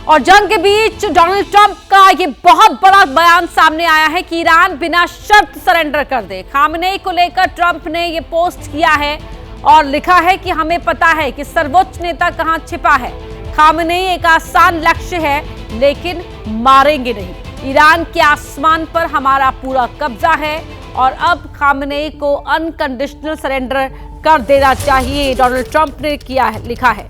और जंग के बीच डोनाल्ड ट्रंप का ये बहुत बड़ा बयान सामने आया है कि ईरान बिना शर्त सरेंडर कर दे। खामनेई को लेकर ट्रंप ने ये पोस्ट किया है और लिखा है कि हमें पता है कि सर्वोच्च नेता कहां छिपा है। खामनेई एक आसान लक्ष्य है लेकिन मारेंगे नहीं। ईरान के आसमान पर हमारा पूरा कब्जा है और अब खामनेई को अनकंडीशनल सरेंडर कर देना चाहिए, डोनाल्ड ट्रंप ने लिखा है।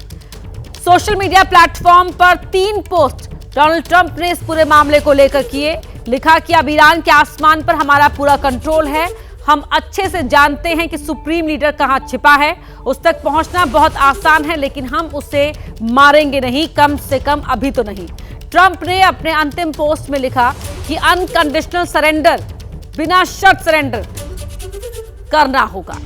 सोशल मीडिया प्लेटफॉर्म पर 3 पोस्ट डोनाल्ड ट्रंप ने इस पूरे मामले को लेकर किए। लिखा कि अब ईरान के आसमान पर हमारा पूरा कंट्रोल है। हम अच्छे से जानते हैं कि सुप्रीम लीडर कहां छिपा है। उस तक पहुंचना बहुत आसान है लेकिन हम उसे मारेंगे नहीं, कम से कम अभी तो नहीं। ट्रंप ने अपने अंतिम पोस्ट में लिखा कि अनकंडीशनल सरेंडर, बिना शर्त सरेंडर करना होगा।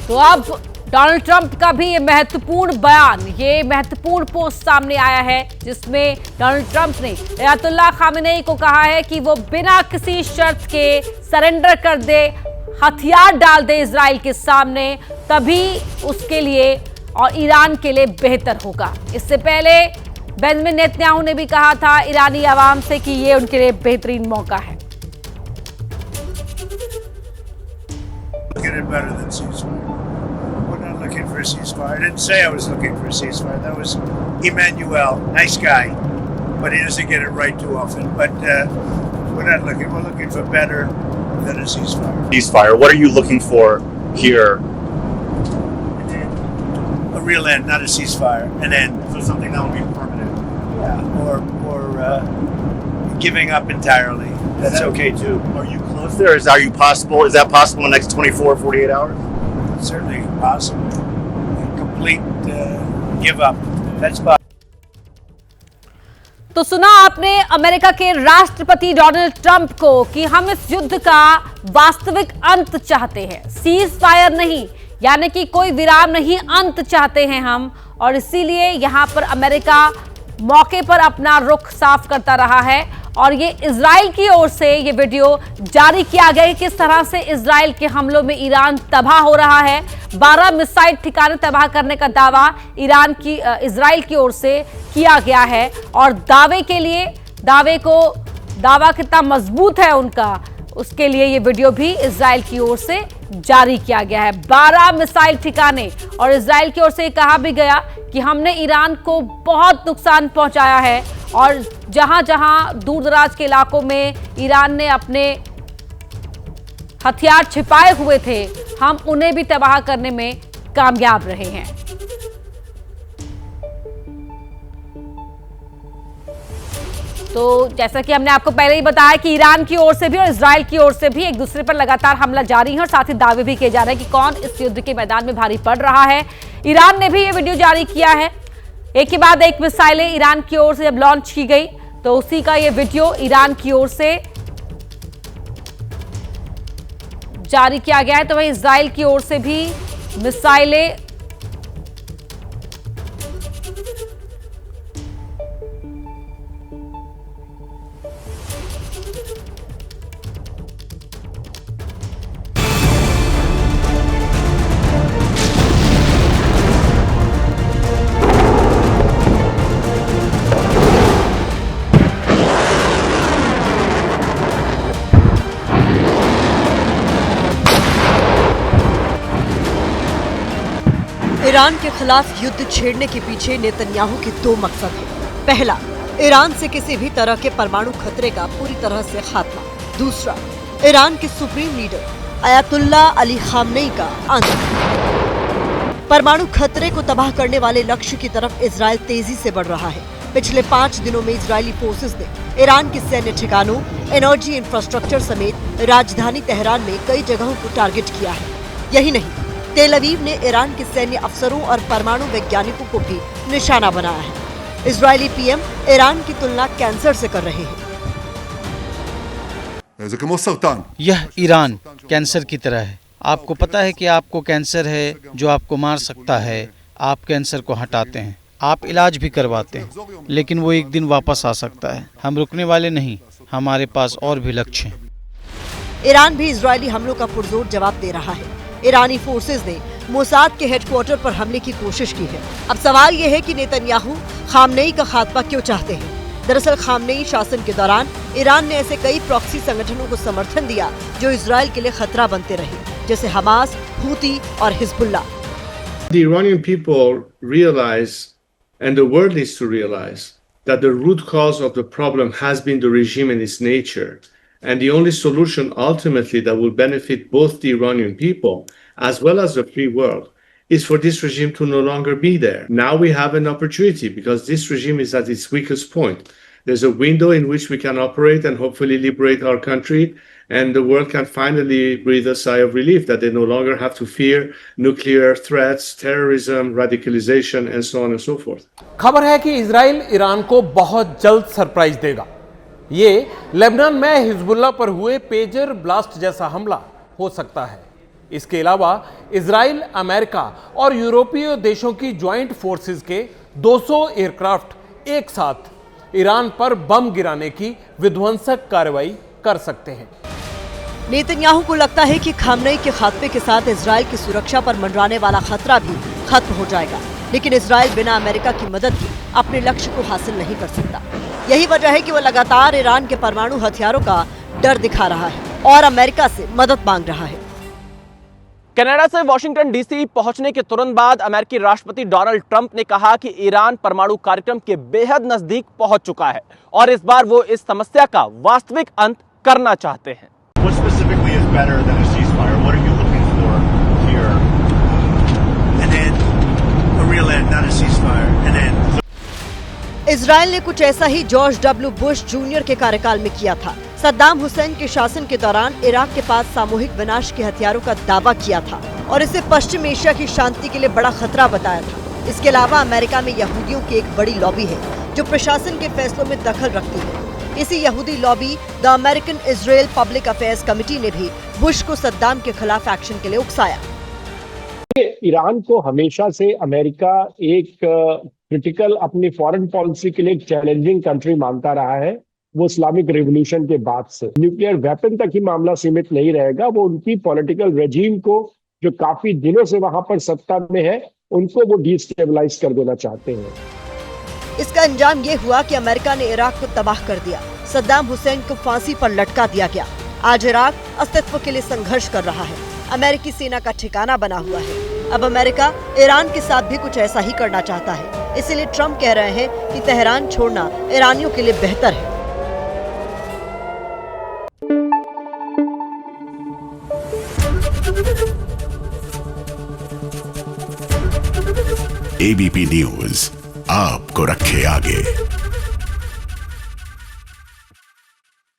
तो अब डोनाल्ड ट्रंप का भी ये महत्वपूर्ण बयान, ये महत्वपूर्ण पोस्ट सामने आया है जिसमें डोनाल्ड ट्रंप ने अयातुल्लाह खामेनेई को कहा है कि वो बिना किसी शर्त के सरेंडर कर दे, हथियार डाल दे इजराइल के सामने, तभी उसके लिए और ईरान के लिए बेहतर होगा। इससे पहले बेंजामिन नेतन्याहू ने भी कहा था ईरानी आवाम से कि ये उनके लिए बेहतरीन मौका है। Looking for a ceasefire. I didn't say I was looking for a ceasefire. That was Emmanuel, nice guy, but he doesn't get it right too often. But we're not looking. We're looking for better than a ceasefire. Ceasefire. What are you looking for here? A real end, not a ceasefire. An end. So something that will be permanent. Yeah. Or giving up entirely. That's okay too. Are you close there? Is that possible in the next 24, 48 hours? Certainly possible. A complete give up. That's possible. तो सुना आपने America के राष्ट्रपति Donald Trump को कि हम इस युद्ध का वास्तविक अंत चाहते हैं, सीज फायर नहीं, यानी कि कोई विराम नहीं, अंत चाहते हैं हम। और इसीलिए यहां पर अमेरिका मौके पर अपना रुख साफ करता रहा है और ये इजराइल की ओर से ये वीडियो जारी किया गया है किस तरह से इजराइल के हमलों में ईरान तबाह हो रहा है। 12 मिसाइल ठिकाने तबाह करने का दावा इजराइल की ओर से किया गया है और दावा कितना मजबूत है उनका, उसके लिए ये वीडियो भी इजराइल की ओर से जारी किया गया है। 12 मिसाइल ठिकाने, और इजराइल की ओर से कहा भी गया कि हमने ईरान को बहुत नुकसान पहुंचाया है और जहां जहां दूर दराज के इलाकों में ईरान ने अपने हथियार छिपाए हुए थे, हम उन्हें भी तबाह करने में कामयाब रहे हैं। तो जैसा कि हमने आपको पहले ही बताया कि ईरान की ओर से भी और इजराइल की ओर से भी एक दूसरे पर लगातार हमला जारी है और साथ ही दावे भी किए जा रहे हैं कि कौन इस युद्ध के मैदान में भारी पड़ रहा है। ईरान ने भी ये वीडियो जारी किया है, एक के बाद एक मिसाइलें ईरान की ओर से जब लॉन्च की गई तो उसी का ये वीडियो ईरान की ओर से जारी किया गया है। तो वहीं इजराइल की ओर से भी मिसाइलें ईरान के खिलाफ युद्ध छेड़ने के पीछे नेतन्याहू के 2 मकसद हैं। पहला, ईरान से किसी भी तरह के परमाणु खतरे का पूरी तरह से खात्मा। दूसरा, ईरान के supreme leader Ayatollah Ali Khamenei का अंत। परमाणु खतरे को तबाह करने वाले लक्ष्य की तरफ इजराइल तेजी से बढ़ रहा है। पिछले 5 दिनों में इजरायली फोर्सेस ने ईरान के सैन्य ठिकानों, एनर्जी इंफ्रास्ट्रक्चर समेत राजधानी तेहरान में कई जगहों को टारगेट किया है। यही नहीं, तेल अवीव ने ईरान के सैन्य अफसरों और परमाणु वैज्ञानिकों को भी निशाना बनाया है। इजरायली पीएम ईरान की तुलना कैंसर से कर रहे हैं। यह ईरान कैंसर की तरह है। आपको पता है कि आपको कैंसर है जो आपको मार सकता है। आप कैंसर को हटाते हैं, आप इलाज भी करवाते हैं, लेकिन वो एक दिन वापस आ सकता है। हम रुकने वाले नहीं, हमारे पास और भी लक्ष्य हैं। ईरान भी इजरायली हमलों का पुरजोर जवाब दे रहा है। ईरानी फोर्सेज ने मोसाद के हेडक्वार्टर पर हमले की कोशिश की है। अब सवाल ये है कि नेतन्याहू खामनेई का खात्मा क्यों चाहते हैं। दरअसल खामनेई शासन के दौरान ईरान ने ऐसे कई प्रॉक्सी संगठनों को समर्थन दिया जो इजराइल के लिए खतरा बनते रहे, जैसे हमास, हूती और Hezbollah. The Iranian people realize, and the world needs to realize, that the root cause of the problem has been the regime and its nature. And the only solution ultimately that will benefit both the Iranian people as well as the free world is for this regime to no longer be there. Now we have an opportunity because this regime is at its weakest point. There's a window in which we can operate and hopefully liberate our country, and the world can finally breathe a sigh of relief that they no longer have to fear nuclear threats, terrorism, radicalization, and so on and so forth. खबर है कि Israel Iran को बहुत जल्द surprise देगा। ये Lebanon में Hezbollah पर हुए पेजर ब्लास्ट जैसा हमला हो सकता है। इसके अलावा इजराइल, अमेरिका और यूरोपीय देशों की ज्वाइंट फोर्सेस के 200 एयरक्राफ्ट एक साथ ईरान पर बम गिराने की विध्वंसक कार्रवाई कर सकते हैं। नेतन्याहू को लगता है कि खामनेई के खात्मे के साथ इजराइल की सुरक्षा पर मंडराने वाला खतरा भी खत्म हो जाएगा, लेकिन इजराइल बिना अमेरिका की मदद के अपने लक्ष्य को हासिल नहीं कर सकता। यही वजह है कि वह लगातार ईरान के परमाणु हथियारों का डर दिखा रहा है और अमेरिका से मदद मांग रहा है। कनाडा से वॉशिंगटन डीसी पहुंचने के तुरंत बाद अमेरिकी राष्ट्रपति डोनाल्ड ट्रंप ने कहा कि ईरान परमाणु कार्यक्रम के बेहद नजदीक पहुंच चुका है और इस बार वो इस समस्या का वास्तविक अंत करना चाहते हैं। What specifically is better than a ceasefire? What are you looking for here? An end, a real end, not a ceasefire, an end. Israel ने कुछ ऐसा ही जॉर्ज डब्ल्यू बुश जूनियर के कार्यकाल में किया था। सद्दाम हुसैन के शासन के दौरान इराक के पास सामूहिक विनाश के हथियारों का दावा किया था और इसे पश्चिम एशिया की शांति के लिए बड़ा खतरा बताया था। इसके अलावा अमेरिका में यहूदियों की एक बड़ी लॉबी है जो प्रशासन के फैसलों में दखल रखती है। इसी यहूदी lobby the American Israel public affairs committee ने भी बुश को सद्दाम के खिलाफ एक्शन के लिए उकसाया। ईरान को हमेशा से अमेरिका एक क्रिटिकल अपनी फॉरेन पॉलिसी के लिए एक चैलेंजिंग कंट्री मानता रहा है। वो इस्लामिक रिवॉल्यूशन के बाद से न्यूक्लियर वेपन तक ही मामला सीमित नहीं रहेगा, वो उनकी पॉलिटिकल रेजिम को जो काफी दिनों से वहां पर सत्ता में है उनको वो डिस्टेबलाइज कर देना चाहते हैं। इसका अंजाम ये हुआ कि अमेरिका ने इराक को तबाह कर दिया। सद्दाम हुसैन को फांसी पर लटका दिया गया। आज इराक अस्तित्व के लिए संघर्ष कर रहा है। अमेरिकी सेना का ठिकाना बना हुआ है। अब अमेरिका ईरान के साथ भी कुछ ऐसा ही करना चाहता है। इसीलिए ट्रंप कह रहे हैं कि तेहरान छोड़ना ईरानियों के लिए बेहतर है। एबीपी न्यूज आपको रखे आगे।